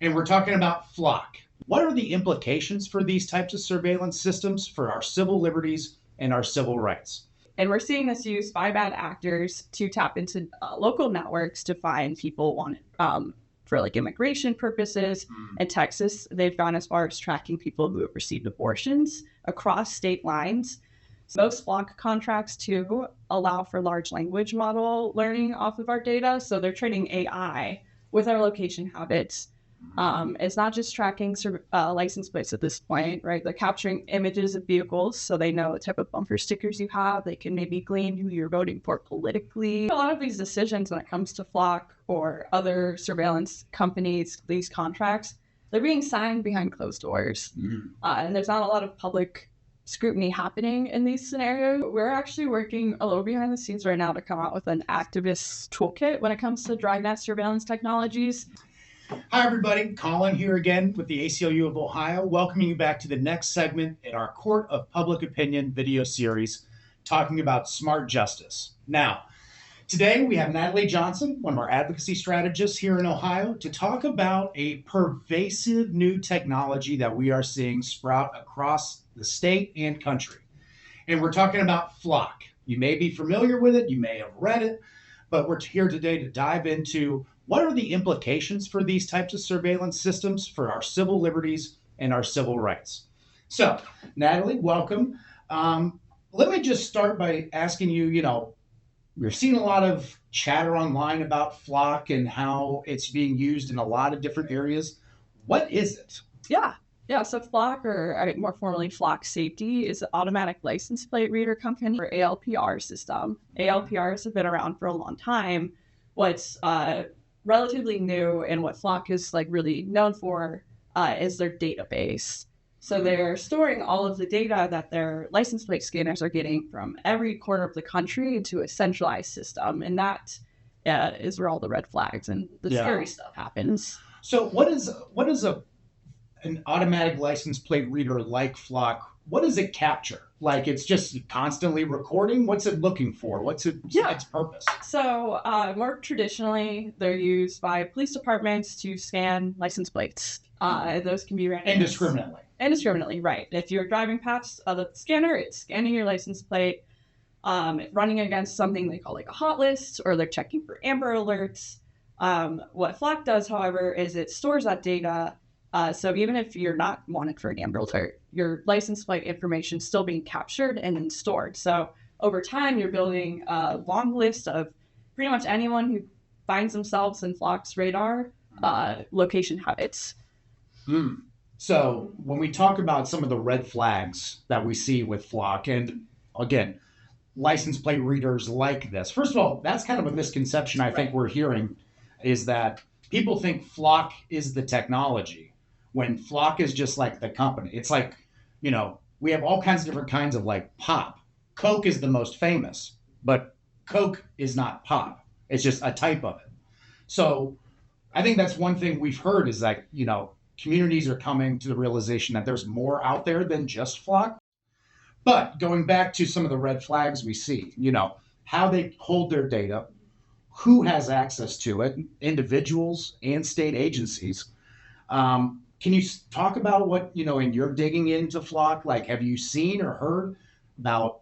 and we're talking about flock. What are the implications for these types of surveillance systems for our civil liberties and our civil rights? And we're seeing this used by bad actors to tap into local networks to find people wanted for like immigration purposes. In Texas, they've gone as far as tracking people who have received abortions across state lines. Most flock contracts, too, allow for large language model learning off of our data. So they're training AI with our location habits. It's not just tracking license plates at this point, right? They're capturing images of vehicles so they know what type of bumper stickers you have. They can maybe glean who you're voting for politically. A lot of these decisions when it comes to flock or other surveillance companies, these contracts, they're being signed behind closed doors. And there's not a lot of public scrutiny happening in these scenarios. We're actually working a little behind the scenes right now to come out with an activist toolkit when it comes to Dragnet surveillance technologies. Hi, everybody. Colin here again with the ACLU of Ohio, welcoming you back to the next segment in our Court of Public Opinion video series, talking about smart justice. Now, today we have Natalie Johnson, one of our advocacy strategists here in Ohio, to talk about a pervasive new technology that we are seeing sprout across the state and country. And we're talking about flock. You may be familiar with it, you may have read it, but we're here today to dive into what are the implications for these types of surveillance systems for our civil liberties and our civil rights. So, Natalie, welcome. Let me just start by asking you, we're seeing a lot of chatter online about flock and how it's being used in a lot of different areas. What is it? Yeah, so flock, or more formally flock safety, is an automatic license plate reader company or ALPR system. ALPRs have been around for a long time. What's relatively new and what flock is like really known for is their database. So they're storing all of the data that their license plate scanners are getting from every corner of the country into a centralized system. And that is where all the red flags and the scary stuff happens. So what is an automatic license plate reader like flock? What does it capture? Like it's just constantly recording? What's it looking for? What's its purpose? So more traditionally, they're used by police departments to scan license plates. Those can be ran indiscriminately, right. If you're driving past the scanner, it's scanning your license plate, running against something they call like a hot list, or they're checking for Amber Alerts. What flock does, however, is it stores that data. So even if you're not wanted for an Amber Alert, your license plate information is still being captured and then stored. So over time, you're building a long list of pretty much anyone who finds themselves in flock's radar location habits. So when we talk about some of the red flags that we see with flock, and again, license plate readers like this, first of all, that's kind of a misconception I think we're hearing, is that people think flock is the technology, when flock is just like the company. It's like, we have all kinds of different kinds of like pop. Coke is the most famous, but Coke is not pop. It's just a type of it. So I think that's one thing we've heard is that, communities are coming to the realization that there's more out there than just flock. But going back to some of the red flags we see, how they hold their data, who has access to it, individuals and state agencies. Can you talk about what, in your digging into flock, like have you seen or heard about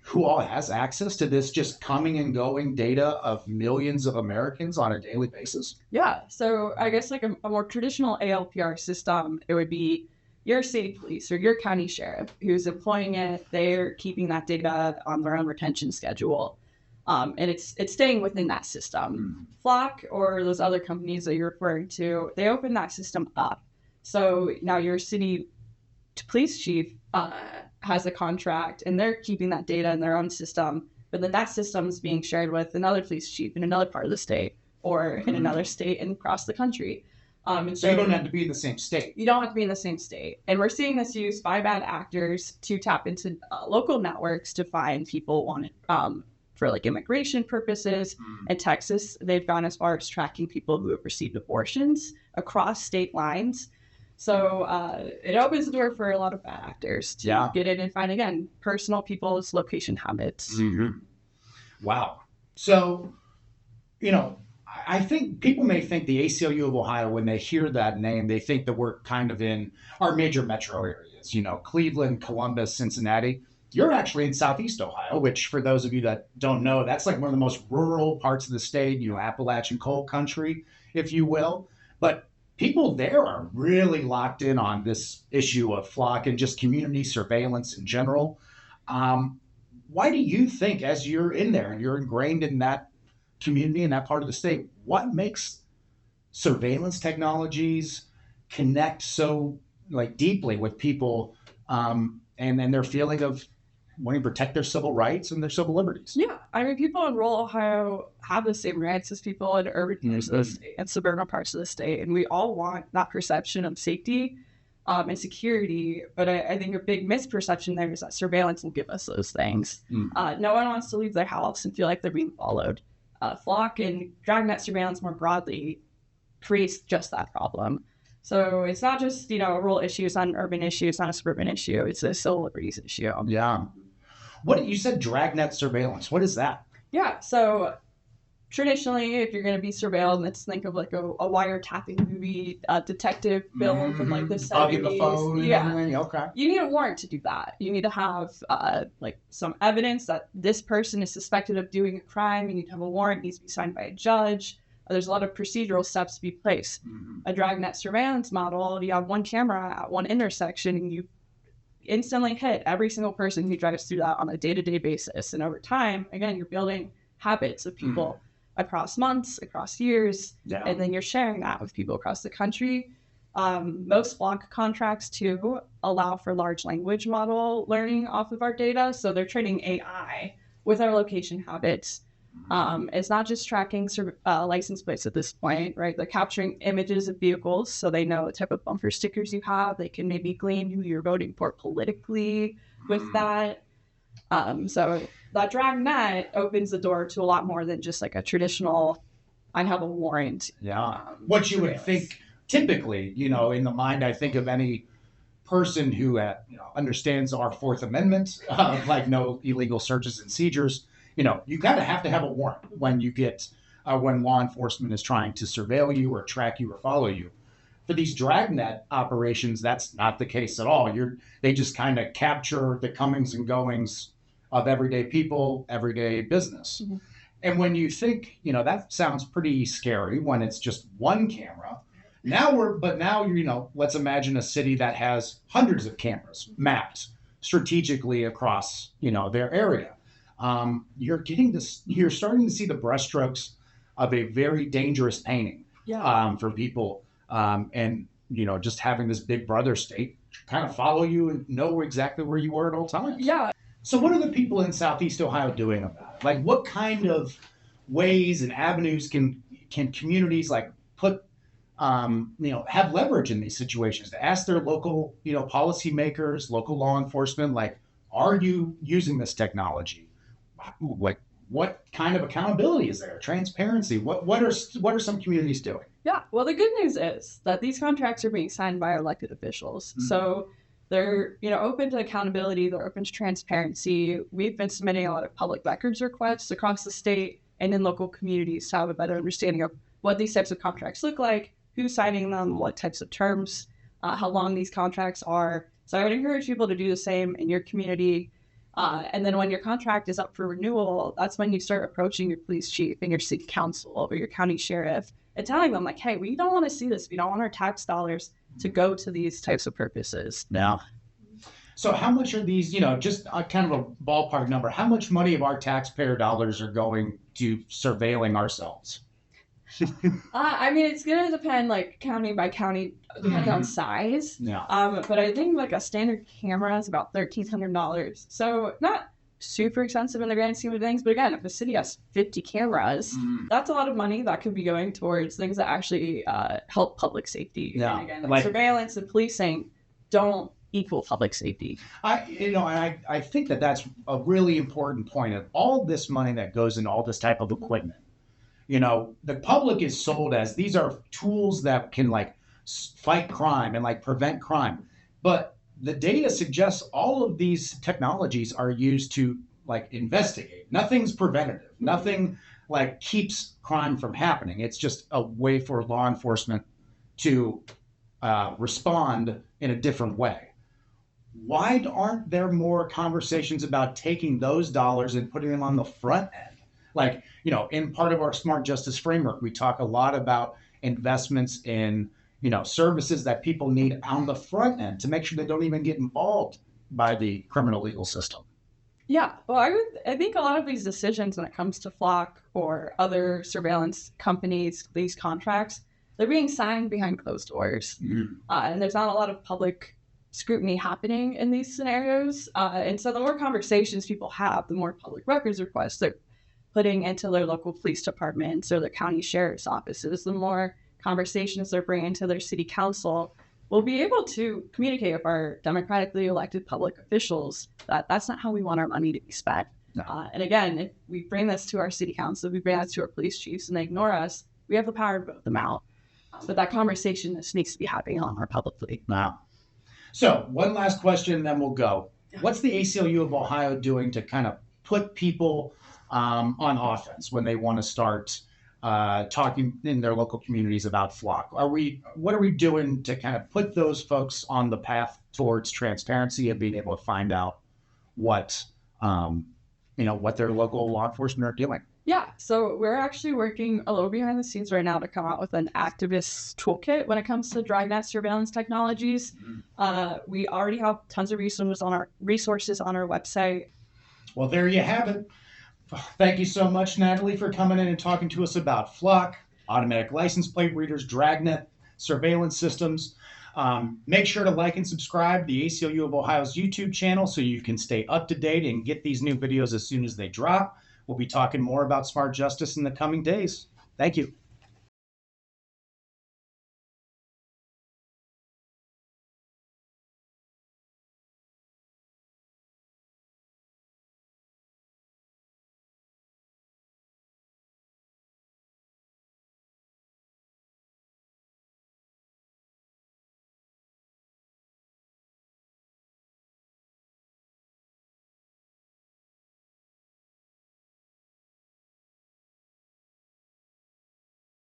who all has access to this just coming and going data of millions of Americans on a daily basis? Yeah, so I guess like a more traditional ALPR system, it would be your city police or your county sheriff who's employing it. They're keeping that data on their own retention schedule. And it's staying within that system. Flock or those other companies that you're referring to, they open that system up. So now your city police chief has a contract and they're keeping that data in their own system, but then that system is being shared with another police chief in another part of the state or in another state and across the country. And so you don't have to be in the same state. You don't have to be in the same state. And we're seeing this used by bad actors to tap into local networks to find people wanted for like immigration purposes. In Texas, they've gone as far as tracking people who have received abortions across state lines. So it opens the door for a lot of bad actors to get in and find, again, personal people's location habits. Wow. So, I think people may think the ACLU of Ohio, when they hear that name, they think that we're kind of in our major metro areas, Cleveland, Columbus, Cincinnati. You're actually in Southeast Ohio, which for those of you that don't know, that's like one of the most rural parts of the state, Appalachian coal country, if you will. But people there are really locked in on this issue of flock and just community surveillance in general. Why do you think, as you're in there and you're ingrained in that community in that part of the state, what makes surveillance technologies connect so deeply with people, and their feeling of wanting to protect their civil rights and their civil liberties? Yeah, I mean, people in rural Ohio have the same rights as people in urban parts of the state and suburban parts of the state, and we all want that perception of safety and security. But I think a big misperception there is that surveillance will give us those things. No one wants to leave their house and feel like they're being followed. Flock and Dragnet surveillance more broadly creates just that problem. So it's not just, a rural issue, it's not an urban issue, it's not a suburban issue, it's a civil liberties issue. Yeah. What you said, Dragnet surveillance, what is that? Yeah, so traditionally, if you're going to be surveilled, let's think of like a wiretapping movie, detective film from like the 70s. Bugging the phone and everything. Okay. You need a warrant to do that. You need to have some evidence that this person is suspected of doing a crime. You need to have a warrant. It needs to be signed by a judge. There's a lot of procedural steps to be placed. A Dragnet surveillance model, you have one camera at one intersection and you instantly hit every single person who drives through that on a day-to-day basis. And over time, again, you're building habits of people across months, across years, and then you're sharing that with people across the country. Most flock contracts, too, allow for large language model learning off of our data. So they're training AI with our location habits. It's not just tracking license plates at this point, right? They're capturing images of vehicles so they know what type of bumper stickers you have. They can maybe glean who you're voting for politically with that. So that Dragnet opens the door to a lot more than just like a traditional, I have a warrant. Yeah. What you would think typically, in the mind, I think of any person who understands our Fourth Amendment, like no illegal searches and seizures. You got to have a warrant when you get, when law enforcement is trying to surveil you or track you or follow you. For these Dragnet operations, that's not the case at all. They just kind of capture the comings and goings of everyday people, everyday business. Mm-hmm. And when you think, that sounds pretty scary when it's just one camera. Now let's imagine a city that has hundreds of cameras mapped strategically across, their area. You're starting to see the brushstrokes of a very dangerous painting for people. And just having this big brother state kind of follow you and know exactly where you were at all times. Yeah. So what are the people in Southeast Ohio doing about it? Like, what kind of ways and avenues can communities put, have leverage in these situations to ask their local, policymakers, local law enforcement, are you using this technology? What kind of accountability is there? Transparency? What are some communities doing? Yeah, well, the good news is that these contracts are being signed by elected officials. Mm-hmm. So they're, open to accountability. They're open to transparency. We've been submitting a lot of public records requests across the state and in local communities to have a better understanding of what these types of contracts look like, who's signing them, what types of terms, how long these contracts are. So I would encourage people to do the same in your community. And then when your contract is up for renewal, that's when you start approaching your police chief and your city council or your county sheriff and telling them hey, we don't want to see this. We don't want our tax dollars to go to these types of purposes. Yeah. So how much are these, just kind of a ballpark number, how much money of our taxpayer dollars are going to surveilling ourselves? It's going to depend county by county, depending on size. Yeah. But I think a standard camera is about $1,300. So not super expensive in the grand scheme of things. But again, if the city has 50 cameras, that's a lot of money that could be going towards things that actually help public safety. Yeah. And again, surveillance and policing don't equal public safety. I think that's a really important point of all this money that goes into all this type of equipment. The public is sold as these are tools that can fight crime and prevent crime. But the data suggests all of these technologies are used to investigate. Nothing's preventative. Nothing like keeps crime from happening. It's just a way for law enforcement to respond in a different way. Why aren't there more conversations about taking those dollars and putting them on the front end? Like, in part of our smart justice framework, we talk a lot about investments in, services that people need on the front end to make sure they don't even get involved by the criminal legal system. Yeah, well, I think a lot of these decisions when it comes to Flock or other surveillance companies, these contracts, they're being signed behind closed doors. And there's not a lot of public scrutiny happening in these scenarios. And so the more conversations people have, the more public records requests they're putting into their local police departments or their county sheriff's offices, the more conversations they're bringing to their city council, we'll be able to communicate with our democratically elected public officials that that's not how we want our money to be spent. No. And again, if we bring this to our city council, we bring that to our police chiefs and they ignore us, we have the power to vote them out. But that conversation just needs to be happening a lot more publicly. Wow. So one last question, then we'll go. What's the ACLU of Ohio doing to kind of put people on offense when they want to start talking in their local communities about Flock? What are we doing to kind of put those folks on the path towards transparency and being able to find out what their local law enforcement are doing? Yeah, so we're actually working a little behind the scenes right now to come out with an activist toolkit when it comes to Dragnet surveillance technologies. We already have tons of resources on our website. Well, there you have it. Thank you so much, Natalie, for coming in and talking to us about Flock, automatic license plate readers, Dragnet, surveillance systems. Make sure to like and subscribe to the ACLU of Ohio's YouTube channel so you can stay up to date and get these new videos as soon as they drop. We'll be talking more about smart justice in the coming days. Thank you.